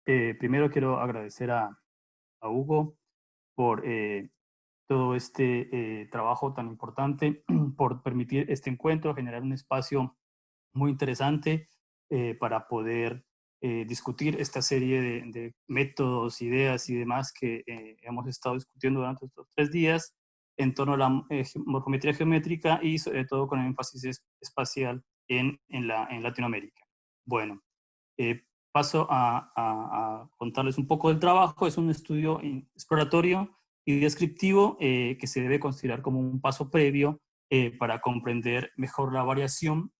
Primero quiero agradecer a Hugo por todo este trabajo tan importante, por permitir este encuentro, generar un espacio muy interesante para poder discutir esta serie de métodos, ideas y demás que hemos estado discutiendo durante estos 3 días en torno a la morfometría geométrica y sobre todo con énfasis espacial en Latinoamérica. Bueno, eh, paso a contarles un poco del trabajo. Es un estudio exploratorio y descriptivo que se debe considerar como un paso previo para comprender eh, mejor la variación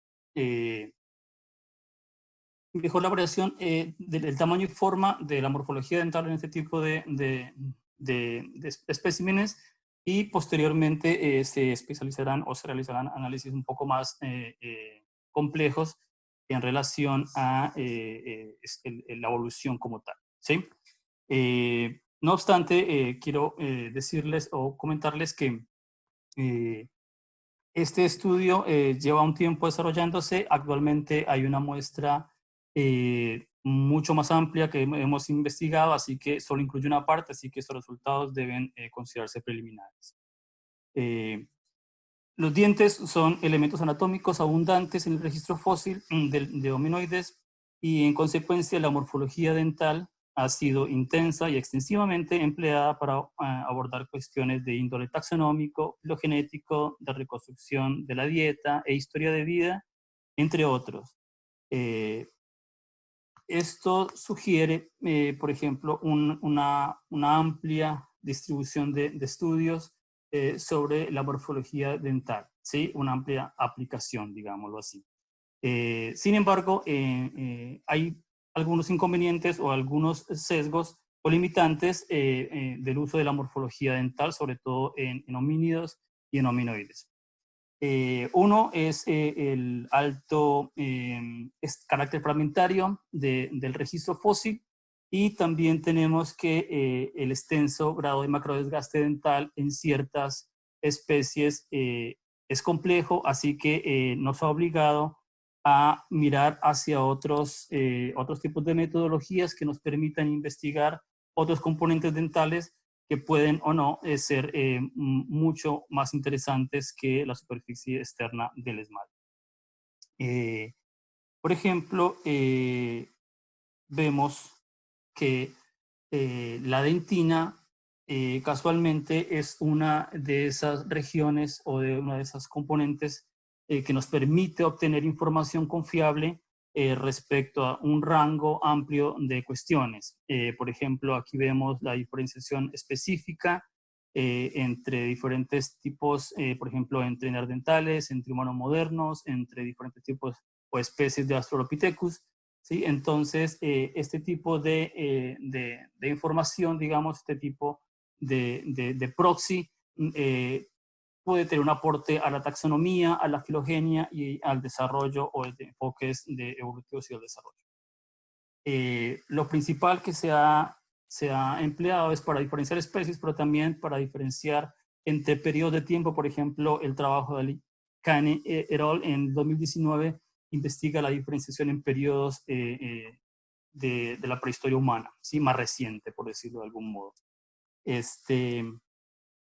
del tamaño y forma de la morfología dental en este tipo de especímenes, y posteriormente se especializarán o se realizarán análisis un poco más complejos en relación a la evolución como tal, ¿sí? No obstante, quiero decirles o comentarles que eh, este estudio lleva un tiempo desarrollándose. Actualmente hay una muestra mucho más amplia que hemos investigado, así que solo incluye una parte, así que estos resultados deben considerarse preliminares. Eh, los dientes son elementos anatómicos abundantes en el registro fósil de hominoides, y en consecuencia la morfología dental ha sido intensa y extensivamente empleada para abordar cuestiones de índole taxonómico, filogenético, de reconstrucción de la dieta e historia de vida, entre otros. Eh, Esto sugiere, por ejemplo, una amplia distribución de estudios sobre la morfología dental, ¿sí? Una amplia aplicación, digámoslo así. Sin embargo, hay algunos inconvenientes o algunos sesgos o limitantes del uso de la morfología dental, sobre todo en homínidos y en hominoides. Uno es el alto carácter fragmentario del registro fósil, y también tenemos que el extenso grado de macrodesgaste dental en ciertas especies es complejo, así que nos ha obligado a mirar hacia otros tipos de metodologías que nos permitan investigar otros componentes dentales que pueden o no ser mucho más interesantes que la superficie externa del esmalte. Eh, por ejemplo, vemos que la dentina casualmente es una de esas regiones o de una de esas componentes que nos permite obtener información confiable respecto a un rango amplio de cuestiones. Por ejemplo, aquí vemos la diferenciación específica entre diferentes tipos, por ejemplo, entre neandertales, entre humanos modernos, entre diferentes tipos o especies de Australopithecus. ¿Sí? Entonces, este tipo de información, digamos, este tipo de proxy, eh, puede tener un aporte a la taxonomía, a la filogenia y al desarrollo o de enfoques de evolutivos y del desarrollo. Lo principal que se ha empleado es para diferenciar especies, pero también para diferenciar entre periodos de tiempo. Por ejemplo, el trabajo de Kane et al. En 2019 investiga la diferenciación en periodos de la prehistoria humana, ¿sí? Más reciente, por decirlo de algún modo.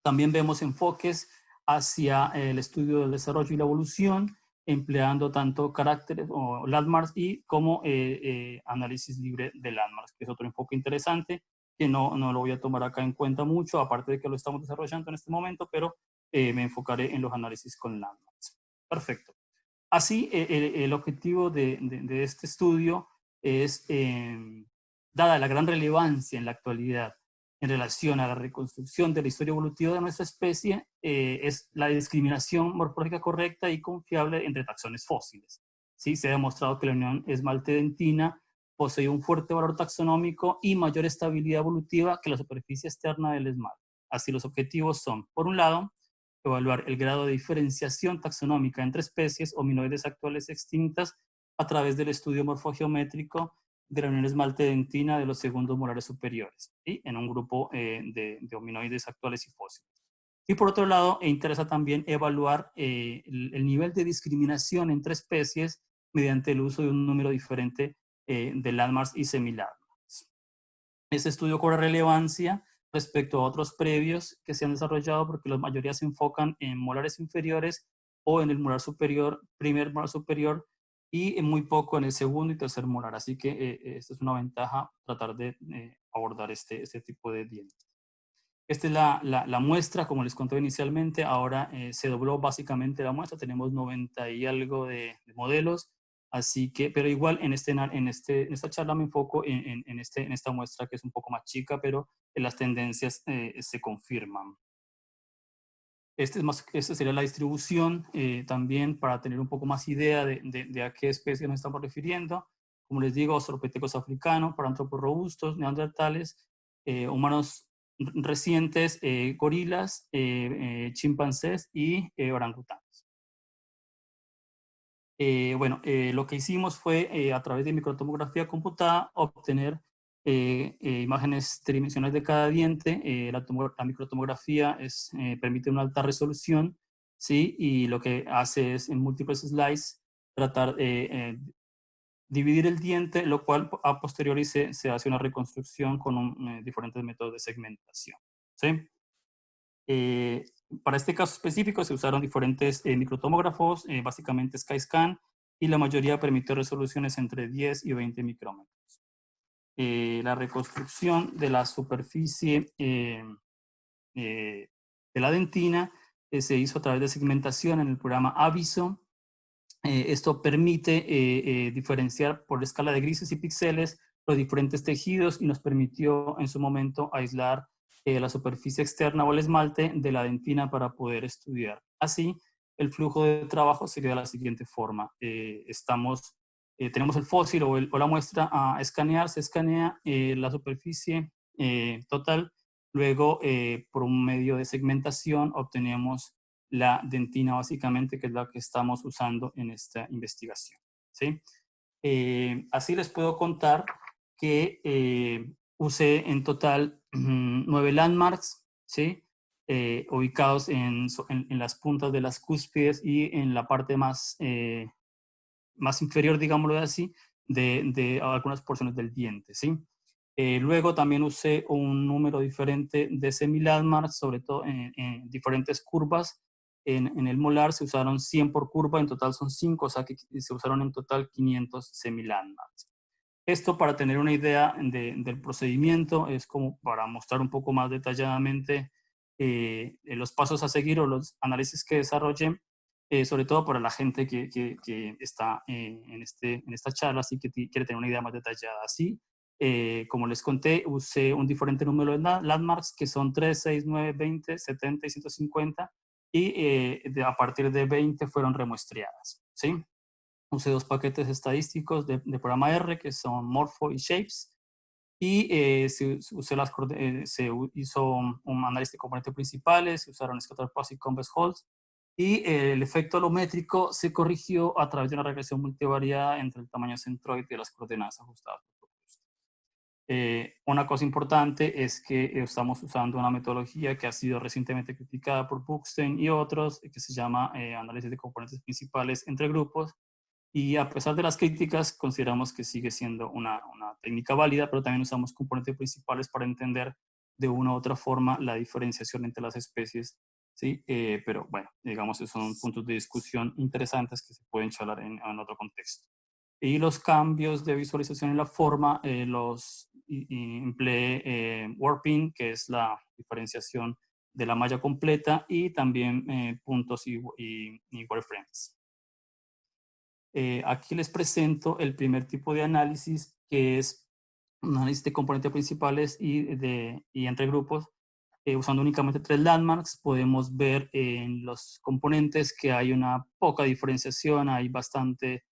También vemos enfoques hacia el estudio del desarrollo y la evolución, empleando tanto caracteres o landmarks y como análisis libre de landmarks, que es otro enfoque interesante que no lo voy a tomar acá en cuenta mucho, aparte de que lo estamos desarrollando en este momento, pero me enfocaré en los análisis con landmarks. Perfecto. Así, el objetivo de este estudio es, dada la gran relevancia en la actualidad en relación a la reconstrucción de la historia evolutiva de nuestra especie, es la discriminación morfológica correcta y confiable entre taxones fósiles. ¿Sí? Se ha demostrado que la unión esmalte-dentina posee un fuerte valor taxonómico y mayor estabilidad evolutiva que la superficie externa del esmalte. Así, los objetivos son, por un lado, evaluar el grado de diferenciación taxonómica entre especies hominoides actuales extintas a través del estudio morfogeométrico de la unión esmalte-dentina de los segundos molares superiores, ¿sí? En un grupo de hominoides actuales y fósiles. Y por otro lado, interesa también evaluar el nivel de discriminación entre especies mediante el uso de un número diferente de landmarks y semilandmarks. Este estudio cobra relevancia respecto a otros previos que se han desarrollado porque la mayoría se enfocan en molares inferiores o en el molar superior, primer molar superior, y muy poco en el segundo y tercer molar. Así que esta es una ventaja, tratar de abordar este tipo de dientes. Esta es la muestra, como les conté inicialmente. Ahora se dobló básicamente la muestra. Tenemos 90 y algo de modelos. Así que, pero igual en esta charla me enfoco en esta muestra que es un poco más chica, pero las tendencias se confirman. Esta sería la distribución también para tener un poco más idea de a qué especie nos estamos refiriendo. Como les digo, australopithecus africanos, parántropos robustos, neandertales, humanos recientes, gorilas, chimpancés y orangutanes. Bueno, lo que hicimos fue a través de microtomografía computada obtener imágenes tridimensionales de cada diente. La microtomografía permite una alta resolución, ¿sí? Y lo que hace es en múltiples slides tratar de dividir el diente, lo cual a posteriori se hace una reconstrucción con diferentes métodos de segmentación, ¿sí? Eh, para este caso específico se usaron diferentes microtomógrafos, básicamente Skyscan, y la mayoría permitió resoluciones entre 10 y 20 micrómetros. La reconstrucción de la superficie de la dentina se hizo a través de segmentación en el programa Aviso. Esto permite diferenciar por escala de grises y píxeles los diferentes tejidos y nos permitió en su momento aislar la superficie externa o el esmalte de la dentina para poder estudiar. Así, el flujo de trabajo sería de la siguiente forma. Tenemos el fósil o la muestra a escanear, se escanea la superficie total, luego por un medio de segmentación obtenemos la dentina básicamente, que es la que estamos usando en esta investigación, ¿sí? Así les puedo contar que usé en total 9 landmarks, ¿sí? Ubicados en las puntas de las cúspides y en la parte más inferior, digámoslo así, de algunas porciones del diente, ¿sí? Luego también usé un número diferente de semi-landmarks, sobre todo en diferentes curvas. En el molar se usaron 100 por curva, en total son 5, o sea que se usaron en total 500 semi-landmarks. Esto para tener una idea del procedimiento, es como para mostrar un poco más detalladamente los pasos a seguir o los análisis que desarrollé, sobre todo para la gente que está en esta charla, así que quiere tener una idea más detallada. Así, como les conté, usé un diferente número de landmarks, que son 3, 6, 9, 20, 70 y 150, y a partir de 20 fueron remuestreadas, ¿sí? Usé 2 paquetes estadísticos de programa R, que son Morpho y Shapes, y se hizo un análisis de componentes principales, se usaron scatter plots y convex halls, y el efecto alométrico se corrigió a través de una regresión multivariada entre el tamaño centroide y las coordenadas ajustadas por propuesta. Una cosa importante es que estamos usando una metodología que ha sido recientemente criticada por Bookstein y otros, que se llama análisis de componentes principales entre grupos, y a pesar de las críticas, consideramos que sigue siendo una técnica válida, pero también usamos componentes principales para entender de una u otra forma la diferenciación entre las especies, ¿sí? Pero bueno, digamos, esos son puntos de discusión interesantes que se pueden charlar en otro contexto. Y los cambios de visualización en la forma los empleé warping, que es la diferenciación de la malla completa, y también puntos y wireframes. Aquí les presento el primer tipo de análisis, que es un análisis de componentes principales y entre grupos. Usando únicamente 3 landmarks, podemos ver en los componentes que hay una poca diferenciación, hay bastante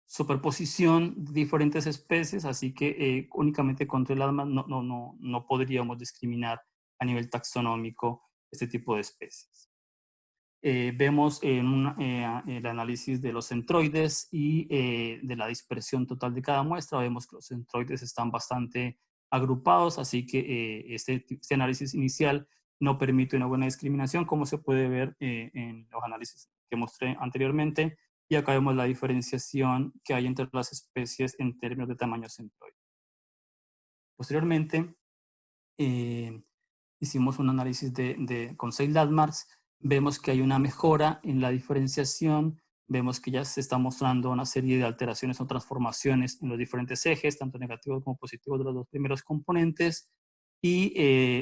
superposición de diferentes especies, así que únicamente con 3 landmarks no podríamos discriminar a nivel taxonómico este tipo de especies. Vemos el análisis de los centroides y de la dispersión total de cada muestra. Vemos que los centroides están bastante agrupados, así que este análisis inicial no permite una buena discriminación, como se puede ver en los análisis que mostré anteriormente. Y acá vemos la diferenciación que hay entre las especies en términos de tamaño centroide. Posteriormente, hicimos un análisis con 6 landmarks, vemos que hay una mejora en la diferenciación, vemos que ya se está mostrando una serie de alteraciones o transformaciones en los diferentes ejes, tanto negativos como positivos de los dos primeros componentes, y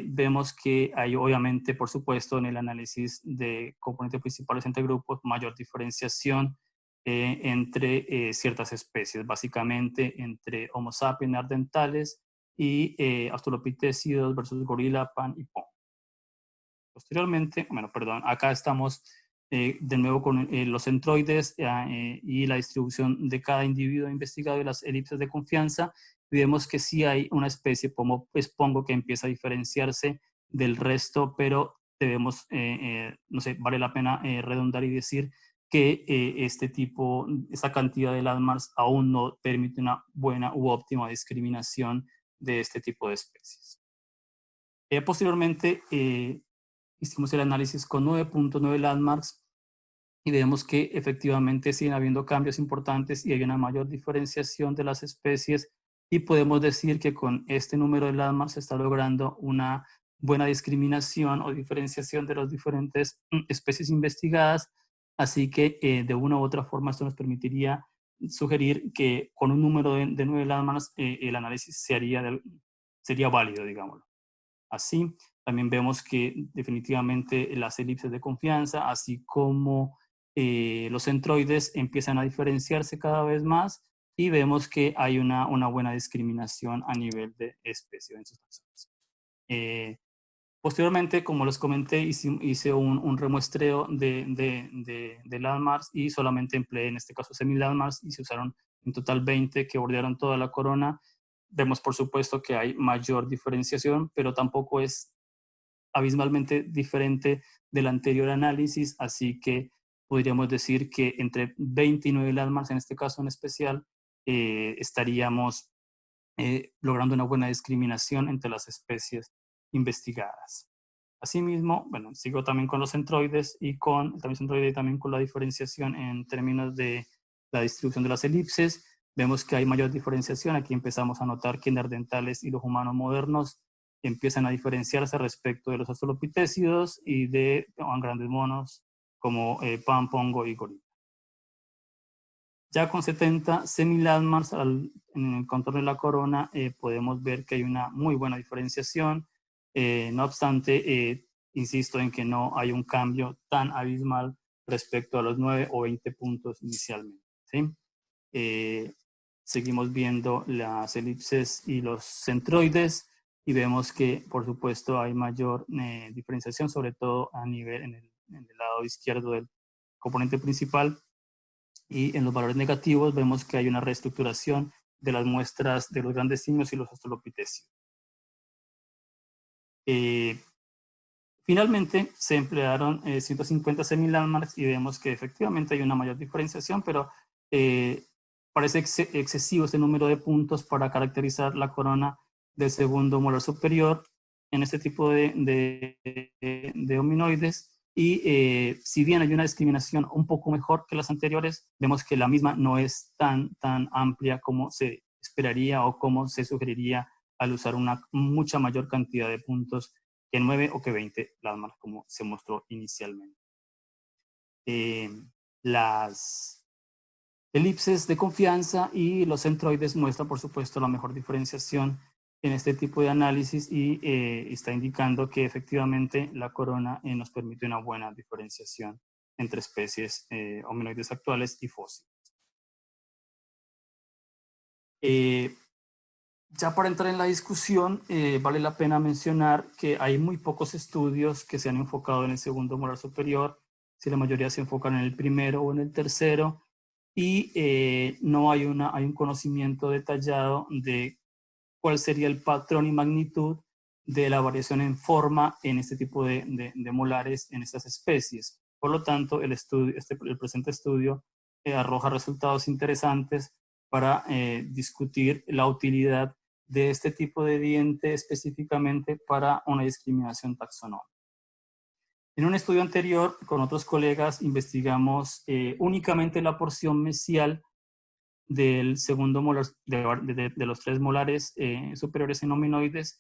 vemos que hay obviamente, por supuesto, en el análisis de componentes principales entre grupos, mayor diferenciación entre ciertas especies, básicamente entre Homo sapiens neandertales y australopithecidos versus gorila, pan y pon. Posteriormente, bueno, perdón, acá estamos de nuevo con los centroides y la distribución de cada individuo investigado y las elipses de confianza. Y vemos que sí hay una especie, como pongo, que empieza a diferenciarse del resto, pero debemos, no sé, vale la pena redundar y decir que esta cantidad de landmarks aún no permite una buena u óptima discriminación de este tipo de especies. Posteriormente, hicimos el análisis con 9.9 landmarks y vemos que efectivamente siguen habiendo cambios importantes y hay una mayor diferenciación de las especies y podemos decir que con este número de landmarks se está logrando una buena discriminación o diferenciación de las diferentes especies investigadas, así que de una u otra forma esto nos permitiría sugerir que con un número de 9 landmarks el análisis sería válido, digámoslo. Así, también vemos que definitivamente las elipses de confianza, así como los centroides, empiezan a diferenciarse cada vez más y vemos que hay una buena discriminación a nivel de especie en sus taxones. Posteriormente, como les comenté, hice un remuestreo de landmarks y solamente empleé en este caso semi-landmarks y se usaron en total 20 que bordearon toda la corona. Vemos, por supuesto, que hay mayor diferenciación, pero tampoco es abismalmente diferente del anterior análisis, así que podríamos decir que entre 29 landmarks, en este caso en especial, estaríamos logrando una buena discriminación entre las especies investigadas. Asimismo, bueno, sigo también con los centroides y también con la diferenciación en términos de la distribución de las elipses. Vemos que hay mayor diferenciación. Aquí empezamos a notar que neandertales y los humanos modernos empiezan a diferenciarse respecto de los australopithecidos y de grandes monos como pan, pongo y gorila. Ya con 70 semi-landmarks en el contorno de la corona podemos ver que hay una muy buena diferenciación. No obstante, insisto en que no hay un cambio tan abismal respecto a los 9 o 20 puntos inicialmente. ¿Sí? Seguimos viendo las elipses y los centroides y vemos que, por supuesto, hay mayor diferenciación, sobre todo a nivel en el lado izquierdo del componente principal. Y en los valores negativos vemos que hay una reestructuración de las muestras de los grandes simios y los australopithecios. Finalmente, se emplearon 150 semi-landmarks y vemos que efectivamente hay una mayor diferenciación, pero parece excesivo este número de puntos para caracterizar la corona del segundo molar superior en este tipo de hominoides. Y si bien hay una discriminación un poco mejor que las anteriores, vemos que la misma no es tan amplia como se esperaría o como se sugeriría al usar una mucha mayor cantidad de puntos que 9 o que 20 landmarks, como se mostró inicialmente. Las elipses de confianza y los centroides muestran, por supuesto, la mejor diferenciación en este tipo de análisis y está indicando que efectivamente la corona nos permite una buena diferenciación entre especies hominoides actuales y fósiles. Ya para entrar en la discusión, vale la pena mencionar que hay muy pocos estudios que se han enfocado en el segundo molar superior, si la mayoría se enfocan en el primero o en el tercero, y no hay un conocimiento detallado de cuál sería el patrón y magnitud de la variación en forma en este tipo de molares en estas especies. Por lo tanto, el presente estudio arroja resultados interesantes para discutir la utilidad de este tipo de diente específicamente para una discriminación taxonómica. En un estudio anterior, con otros colegas, investigamos únicamente la porción mesial del segundo molar, de los 3 molares superiores en hominoides,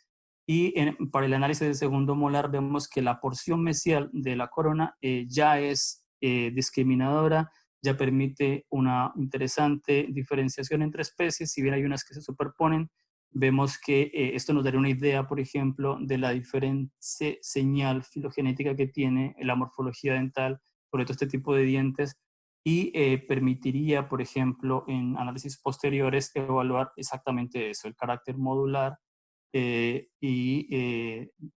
y para el análisis del segundo molar vemos que la porción mesial de la corona ya es discriminadora, ya permite una interesante diferenciación entre especies. Si bien hay unas que se superponen, vemos que esto nos daría una idea, por ejemplo, de la diferente señal filogenética que tiene la morfología dental, sobre todo este tipo de dientes, y permitiría, por ejemplo, en análisis posteriores, evaluar exactamente eso, el carácter modular de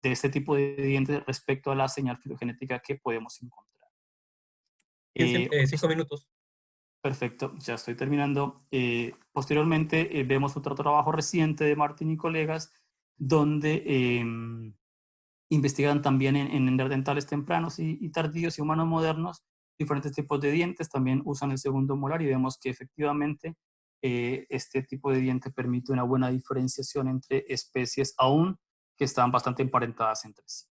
este tipo de dientes respecto a la señal filogenética que podemos encontrar. 5 minutos. Perfecto, ya estoy terminando. Posteriormente vemos otro trabajo reciente de Martín y colegas, donde investigan también en neandertales tempranos y tardíos y humanos modernos diferentes tipos de dientes. También usan el segundo molar y vemos que efectivamente este tipo de diente permite una buena diferenciación entre especies aún que están bastante emparentadas entre sí.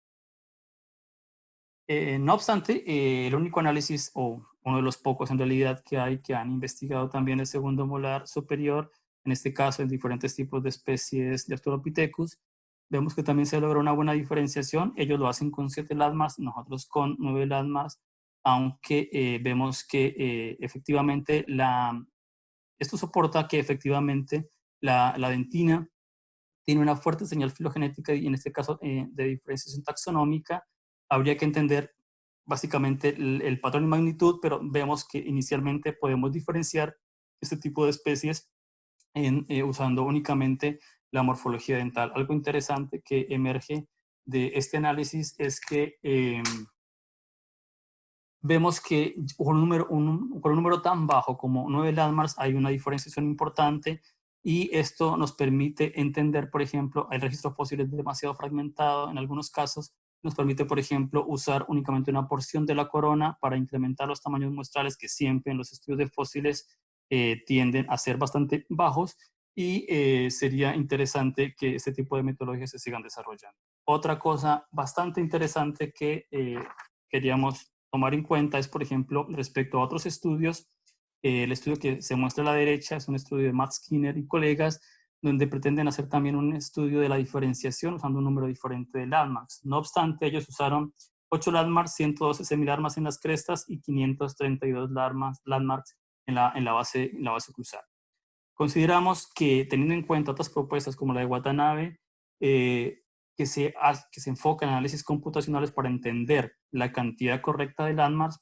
No obstante, el único análisis, o uno de los pocos en realidad que hay, que han investigado también el segundo molar superior, en este caso en diferentes tipos de especies de Australopithecus, vemos que también se logra una buena diferenciación. Ellos lo hacen con 7 landmarks, nosotros con 9 landmarks, aunque vemos que efectivamente esto soporta que efectivamente la dentina tiene una fuerte señal filogenética y en este caso de diferenciación taxonómica. Habría que entender básicamente el patrón y magnitud, pero vemos que inicialmente podemos diferenciar este tipo de especies usando únicamente la morfología dental. Algo interesante que emerge de este análisis es que vemos que con un número tan bajo como 9 landmarks hay una diferenciación importante, y esto nos permite entender, por ejemplo, el registro fósil es demasiado fragmentado en algunos casos, nos permite, por ejemplo, usar únicamente una porción de la corona para incrementar los tamaños muestrales que siempre en los estudios de fósiles tienden a ser bastante bajos, y sería interesante que este tipo de metodologías se sigan desarrollando. Otra cosa bastante interesante que queríamos tomar en cuenta es, por ejemplo, respecto a otros estudios. El estudio que se muestra a la derecha es un estudio de Matt Skinner y colegas, donde pretenden hacer también un estudio de la diferenciación usando un número diferente de landmarks. No obstante, ellos usaron 8 landmarks, 112 semilandmarks en las crestas y 532 landmarks en la base cruzada. Consideramos que, teniendo en cuenta otras propuestas como la de Watanabe, que se enfoca en análisis computacionales para entender la cantidad correcta de landmarks,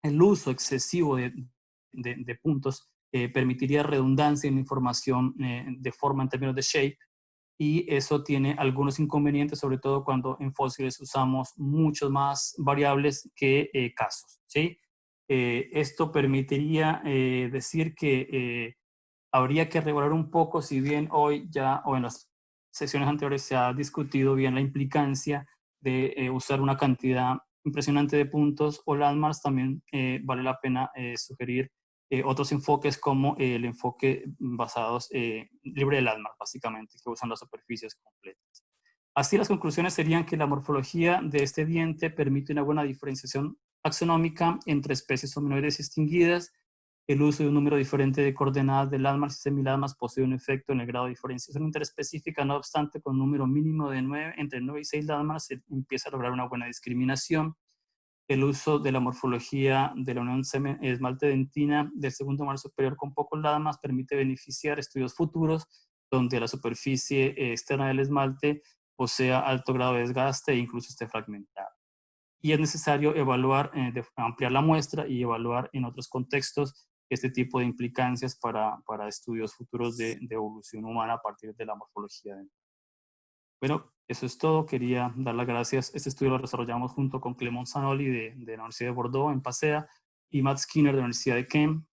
el uso excesivo de puntos permitiría redundancia en la información de forma en términos de shape, y eso tiene algunos inconvenientes, sobre todo cuando en fósiles usamos muchos más variables que casos, ¿sí? Esto permitiría decir que habría que regular un poco, si bien hoy ya, o en las sesiones anteriores se ha discutido bien la implicancia de usar una cantidad impresionante de puntos o landmarks, también vale la pena sugerir otros enfoques como el enfoque basados libre de landmarks, básicamente, que usan las superficies completas. Así, las conclusiones serían que la morfología de este diente permite una buena diferenciación taxonómica entre especies hominoides distinguidas. El uso de un número diferente de coordenadas de landmarks y semilandmarks posee un efecto en el grado de diferenciación interespecífica. No obstante, con un número mínimo de 9, entre 9 y 6 landmarks se empieza a lograr una buena discriminación. El uso de la morfología de la unión esmalte-dentina del segundo molar superior con pocos landmarks permite beneficiar estudios futuros donde la superficie externa del esmalte posea alto grado de desgaste e incluso esté fragmentada. Y es necesario evaluar, ampliar la muestra y evaluar en otros contextos este tipo de implicancias para estudios futuros de evolución humana a partir de la morfología. Bueno, eso es todo. Quería dar las gracias. Este estudio lo desarrollamos junto con Clément Zanoli de la Universidad de Bordeaux en Pasea y Matt Skinner de la Universidad de Kent.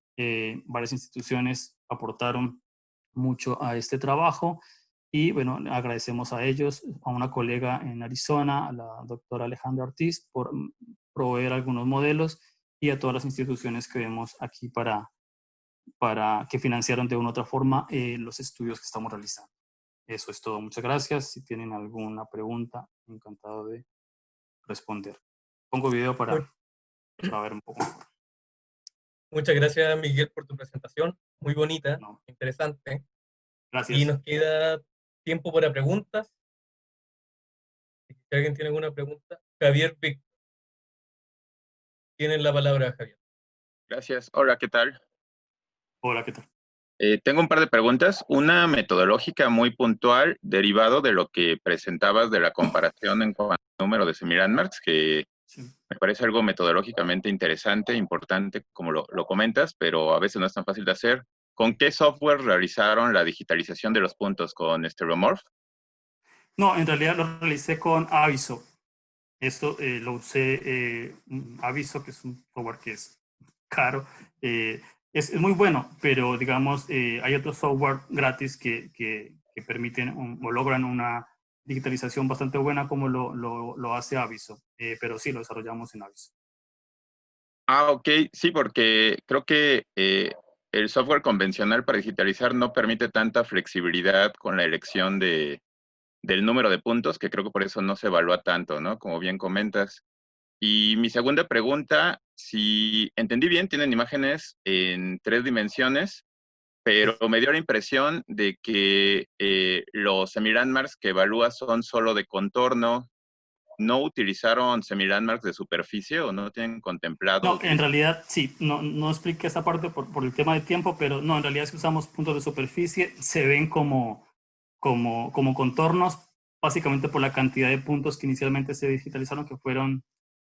Varias instituciones aportaron mucho a este trabajo y bueno, agradecemos a ellos, a una colega en Arizona, a la doctora Alejandra Ortiz, por proveer algunos modelos, y a todas las instituciones que vemos aquí para que financiaron de una u otra forma los estudios que estamos realizando. Eso es todo. Muchas gracias. Si tienen alguna pregunta, encantado de responder. Pongo video para ver un poco mejor. Muchas gracias, Miguel, por tu presentación. Muy bonita, No, interesante. Y gracias. nos queda tiempo para preguntas. Si alguien tiene alguna pregunta. Javier Vic, tienes la palabra, Javier. Gracias. Hola, ¿qué tal? Hola, ¿qué tal? Tengo un par de preguntas. Una metodológica muy puntual, derivado de lo que presentabas de la comparación en cuanto al número de semi-landmarks, que Sí. me parece algo metodológicamente interesante, importante, como lo comentas, pero a veces no es tan fácil de hacer. ¿Con qué software realizaron la digitalización de los puntos? ¿Con Stereomorph? No, en realidad lo realicé con Aviso. Esto lo usé, Aviso, que es un software que es caro. Es muy bueno, pero digamos, hay otros software gratis que permiten o logran una digitalización bastante buena como lo hace Aviso. Pero sí, lo desarrollamos en Aviso. Ah, ok. Sí, porque creo que el software convencional para digitalizar no permite tanta flexibilidad con la elección del número de puntos, que creo que por eso no se evalúa tanto, ¿no? Como bien comentas. Y mi segunda pregunta, si entendí bien, tienen imágenes en 3 dimensiones, pero Sí. me dio la impresión de que los semi-landmarks que evalúas son solo de contorno. ¿No utilizaron semi-landmarks de superficie o no tienen contemplado No, en utilizar? realidad sí, no expliqué esa parte por el tema de tiempo, pero no, en realidad si usamos puntos de superficie, se ven como contornos, básicamente por la cantidad de puntos que inicialmente se digitalizaron,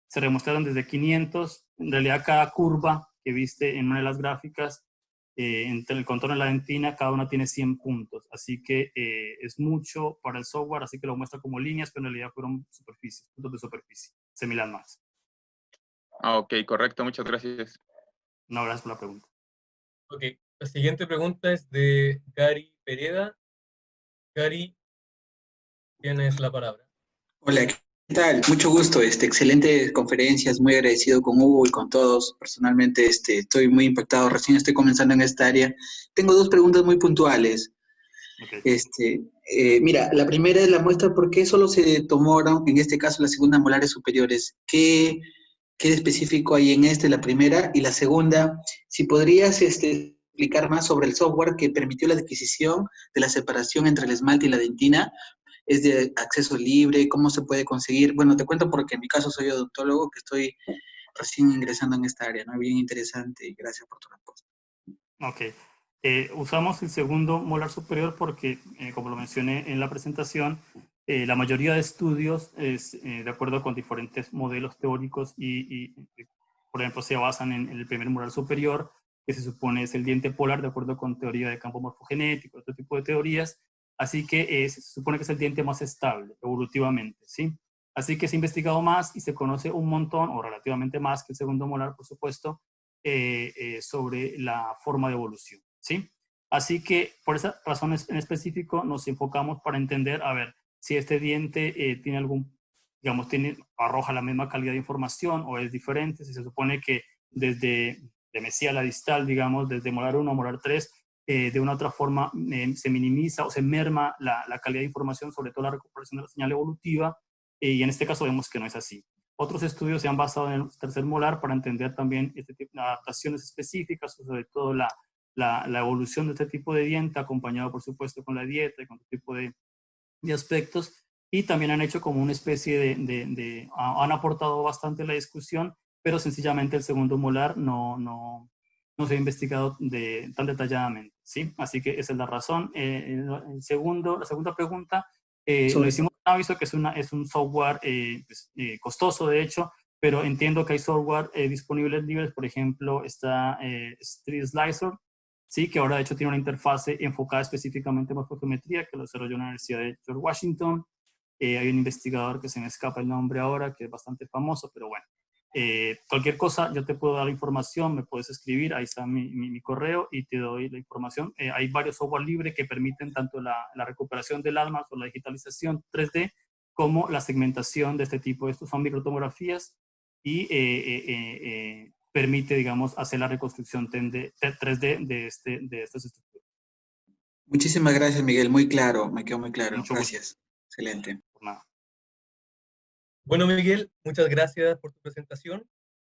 se remostraron desde 500. En realidad, cada curva que viste en una de las gráficas, entre el contorno y la dentina, cada una tiene 100 puntos. Así que es mucho para el software, así que lo muestra como líneas, pero en realidad fueron superficies, puntos de superficie, semilandmarks. Ah, ok, correcto, muchas gracias. No, gracias por la pregunta. Ok, la siguiente pregunta es de Gary Pereda. Gary, tienes la palabra. Hola, ¿qué tal? Mucho gusto, excelentes conferencias, muy agradecido con Hugo y con todos. Personalmente, estoy muy impactado, recién estoy comenzando en esta área. Tengo dos preguntas muy puntuales. Okay. Mira, la primera es la muestra, ¿por qué solo se tomaron, en este caso, las segundas molares superiores? ¿Qué específico hay en la primera? Y la segunda, si podrías, explicar más sobre el software que permitió la adquisición de la separación entre el esmalte y la dentina. ¿Es de acceso libre? ¿Cómo se puede conseguir? Bueno, te cuento porque en mi caso soy odontólogo, que estoy recién ingresando en esta área, ¿no? Bien interesante y gracias por tu respuesta. Ok. Usamos el segundo molar superior porque, como lo mencioné en la presentación, la mayoría de estudios, de acuerdo con diferentes modelos teóricos por ejemplo, se basan en el primer molar superior, que se supone es el diente polar, de acuerdo con teoría de campo morfogenético, otro tipo de teorías. Así que se supone que es el diente más estable evolutivamente, ¿sí? Así que se ha investigado más y se conoce un montón, o relativamente más que el segundo molar, por supuesto, sobre la forma de evolución, ¿sí? Así que por esas razones en específico nos enfocamos para entender, a ver, si este diente tiene algún, digamos, arroja la misma calidad de información o es diferente, si se supone que desde de mesía a la distal, digamos, desde molar 1 a molar 3, de una u otra forma se minimiza o se merma la calidad de información, sobre todo la recuperación de la señal evolutiva, y en este caso vemos que no es así. Otros estudios se han basado en el tercer molar para entender también este tipo de adaptaciones específicas, sobre todo la evolución de este tipo de diente, acompañado por supuesto con la dieta y con este tipo de aspectos, y también han hecho como una especie han aportado bastante a la discusión, pero sencillamente el segundo molar no se ha investigado tan detalladamente, ¿sí? Así que esa es la razón. La segunda pregunta, lo Sobre, hicimos en Aviso, que es un software costoso, de hecho, pero entiendo que hay software disponibles libres, por ejemplo, está Street Slicer, sí, que ahora de hecho tiene una interfase enfocada específicamente en morfogeometría, que lo desarrolló en la Universidad de George Washington. Hay un investigador que se me escapa el nombre ahora, que es bastante famoso, pero bueno. Cualquier cosa, yo te puedo dar la información, me puedes escribir, ahí está mi correo y te doy la información. Hay varios software libres que permiten tanto la recuperación del alma o la digitalización 3D como la segmentación de este tipo. Estos son microtomografías y permite, digamos, hacer la reconstrucción 3D de estas estructuras. muchísimas gracias, Miguel, muy claro, me quedó muy claro. Mucho gusto. Gracias. Excelente. Por nada. Bueno, Miguel, muchas gracias por tu presentación.